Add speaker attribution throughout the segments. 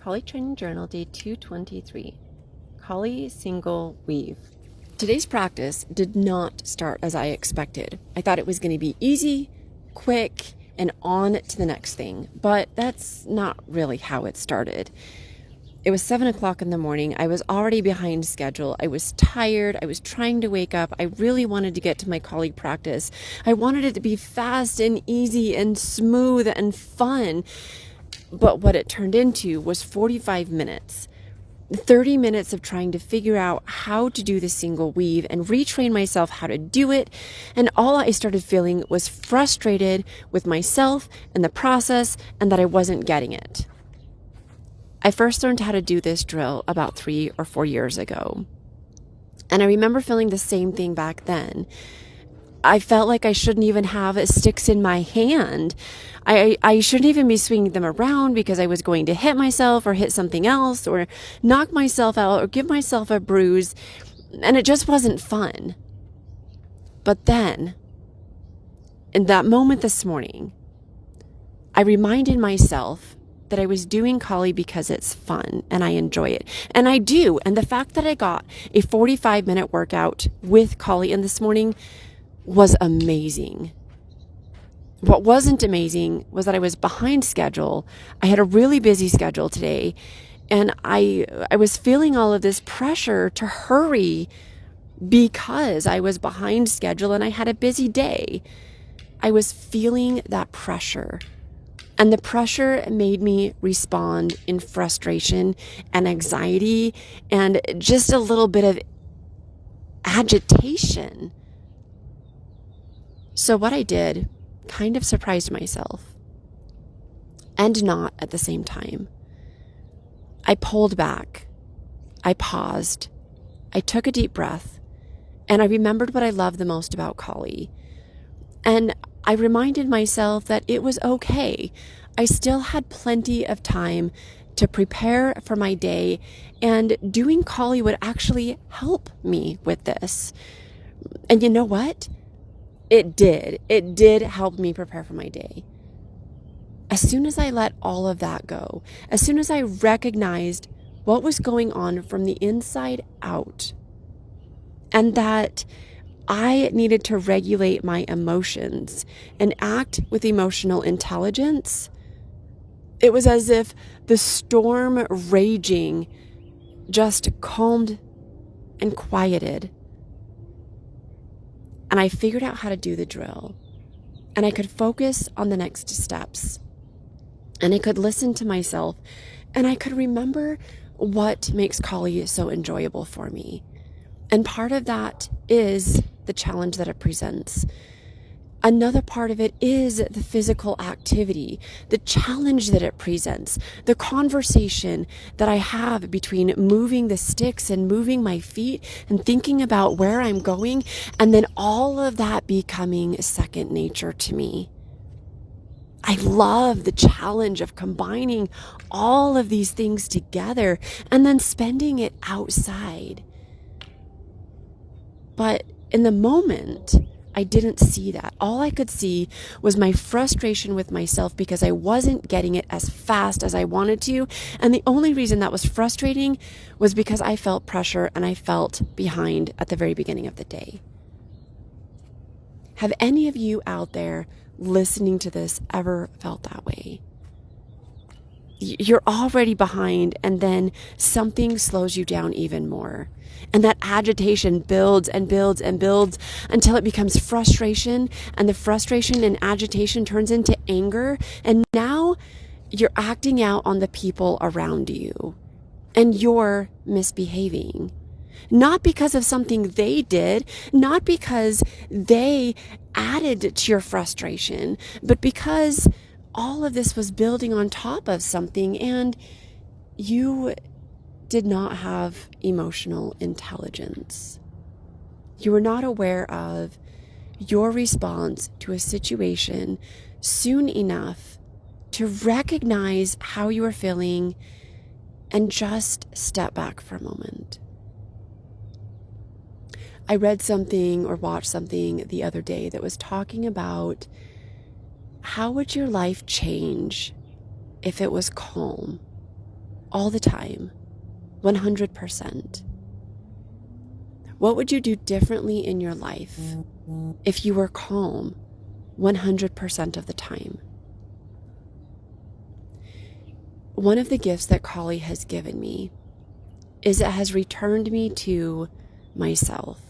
Speaker 1: Collie Training Journal, Day 223. Collie Single Weave. Today's practice did not start as I expected. I thought it was going to be easy, quick, and on to the next thing, but that's not really how it started. It was 7 o'clock in the morning. I was already behind schedule. I was tired. I was trying to wake up. I really wanted to get to my collie practice. I wanted it to be fast and easy and smooth and fun. But what it turned into was 45 minutes, 30 minutes of trying to figure out how to do the single weave and retrain myself how to do it. And all I started feeling was frustrated with myself and the process and that I wasn't getting it. I first learned how to do this drill about 3 or 4 years ago. And I remember feeling the same thing back then. I felt like I shouldn't even have sticks in my hand. I shouldn't even be swinging them around because I was going to hit myself or hit something else or knock myself out or give myself a bruise. And it just wasn't fun. But then, in that moment this morning, I reminded myself that I was doing collie because it's fun and I enjoy it. And I do. And the fact that I got a 45-minute workout with collie in this morning was amazing. What wasn't amazing was that I was behind schedule. I had a really busy schedule today, and I was feeling all of this pressure to hurry because I was behind schedule and I had a busy day. I was feeling that pressure, and the pressure made me respond in frustration and anxiety and just a little bit of agitation. So what I did kind of surprised myself, and not at the same time. I pulled back, I paused, I took a deep breath, and I remembered what I love the most about collie. And I reminded myself that it was okay. I still had plenty of time to prepare for my day, and doing collie would actually help me with this. And you know what? It did. It did help me prepare for my day. As soon as I let all of that go, as soon as I recognized what was going on from the inside out, and that I needed to regulate my emotions and act with emotional intelligence, it was as if the storm raging just calmed and quieted. And I figured out how to do the drill, and I could focus on the next steps, and I could listen to myself, and I could remember what makes collie so enjoyable for me. And part of that is the challenge that it presents. Another part of it is the physical activity, the challenge that it presents, the conversation that I have between moving the sticks and moving my feet and thinking about where I'm going, and then all of that becoming second nature to me. I love the challenge of combining all of these things together and then spending it outside. But in the moment, I didn't see that. All I could see was my frustration with myself because I wasn't getting it as fast as I wanted to. And the only reason that was frustrating was because I felt pressure and I felt behind at the very beginning of the day. Have any of you out there listening to this ever felt that way? You're already behind, and then something slows you down even more. And that agitation builds and builds and builds until it becomes frustration, and the frustration and agitation turns into anger. And now you're acting out on the people around you, and you're misbehaving. Not because of something they did, not because they added to your frustration, but because all of this was building on top of something, and you did not have emotional intelligence. You were not aware of your response to a situation soon enough to recognize how you were feeling and just step back for a moment. I read something or watched something the other day that was talking about how would your life change if it was calm all the time, 100%. What would you do differently in your life if you were calm 100% of the time? One of the gifts that Kali has given me is it has returned me to myself.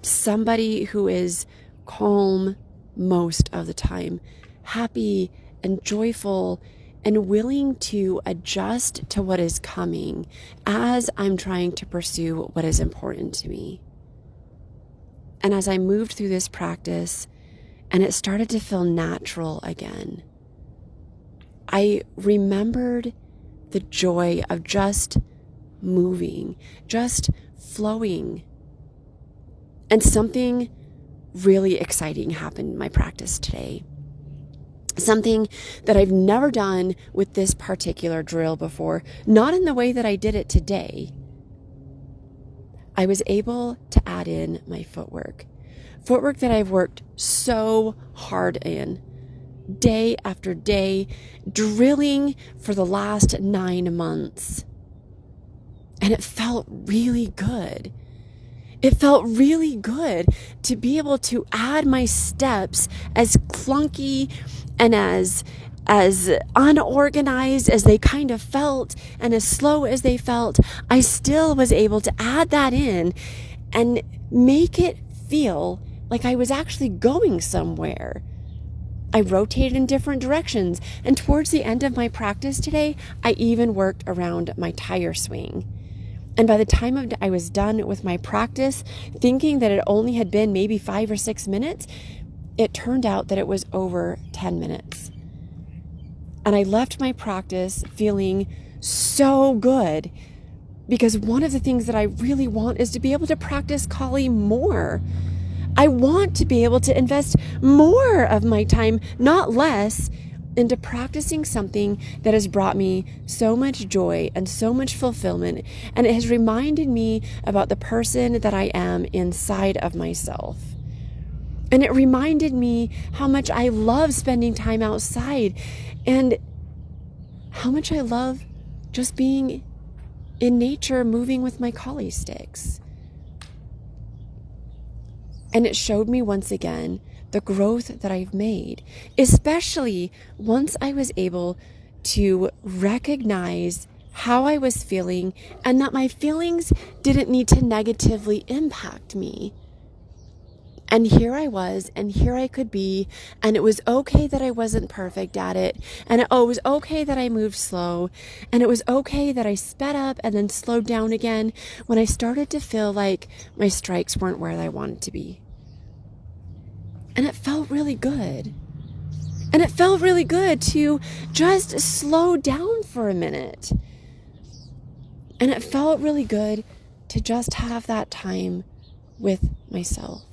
Speaker 1: Somebody who is calm most of the time, happy and joyful and willing to adjust to what is coming as I'm trying to pursue what is important to me. And as I moved through this practice and it started to feel natural again, I remembered the joy of just moving, just flowing. And something really exciting happened in my practice today. Something that I've never done with this particular drill before, not in the way that I did it today. I was able to add in my footwork that I've worked so hard in, day after day, drilling for the last 9 months. And it felt really good. It felt really good to be able to add my steps, as clunky and as unorganized as they kind of felt and as slow as they felt. I still was able to add that in and make it feel like I was actually going somewhere. I rotated in different directions, and towards the end of my practice today, I even worked around my tire swing. And by the time I was done with my practice, thinking that it only had been maybe 5 or 6 minutes, it turned out that it was over 10 minutes. And I left my practice feeling so good, because one of the things that I really want is to be able to practice Kali more. I want to be able to invest more of my time, not less, into practicing something that has brought me so much joy and so much fulfillment. And it has reminded me about the person that I am inside of myself. And it reminded me how much I love spending time outside and how much I love just being in nature, moving with my Kali sticks. And it showed me once again the growth that I've made, especially once I was able to recognize how I was feeling and that my feelings didn't need to negatively impact me. And here I was, and here I could be, and it was okay that I wasn't perfect at it, and it was okay that I moved slow, and it was okay that I sped up and then slowed down again when I started to feel like my strikes weren't where I wanted to be. And it felt really good. And it felt really good to just slow down for a minute. And it felt really good to just have that time with myself.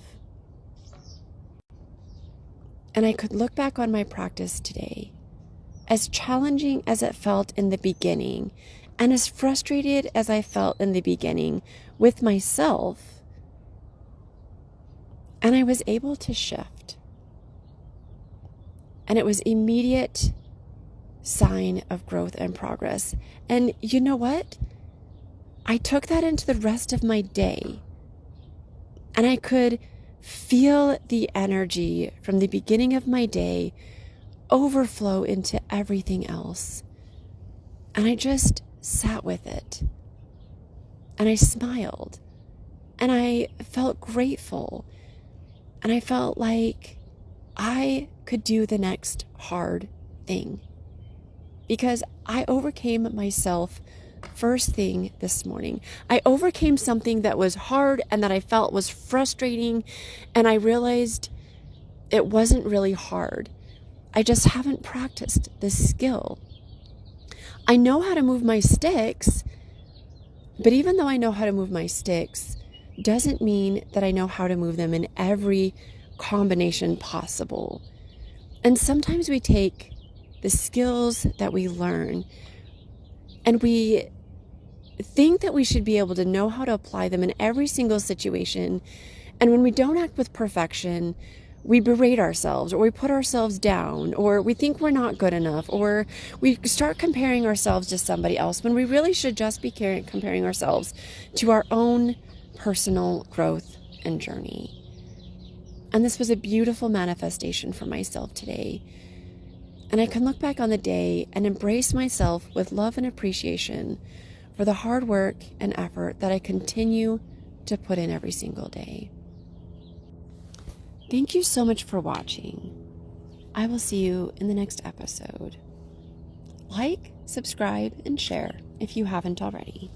Speaker 1: And I could look back on my practice today, as challenging as it felt in the beginning, and as frustrated as I felt in the beginning with myself. And I was able to shift. And it was immediate sign of growth and progress. And you know what? I took that into the rest of my day. And I could feel the energy from the beginning of my day overflow into everything else. And I just sat with it. And I smiled. And I felt grateful. And I felt like I could do the next hard thing, because I overcame myself first thing this morning. I overcame something that was hard and that I felt was frustrating, and I realized it wasn't really hard. I just haven't practiced this skill. I know how to move my sticks, but even though I know how to move my sticks, doesn't mean that I know how to move them in every combination possible. And sometimes we take the skills that we learn and we think that we should be able to know how to apply them in every single situation. And when we don't act with perfection, we berate ourselves, or we put ourselves down, or we think we're not good enough, or we start comparing ourselves to somebody else when we really should just be comparing ourselves to our own personal growth and journey. And this was a beautiful manifestation for myself today. And I can look back on the day and embrace myself with love and appreciation for the hard work and effort that I continue to put in every single day. Thank you so much for watching. I will see you in the next episode. Like, subscribe, and share if you haven't already.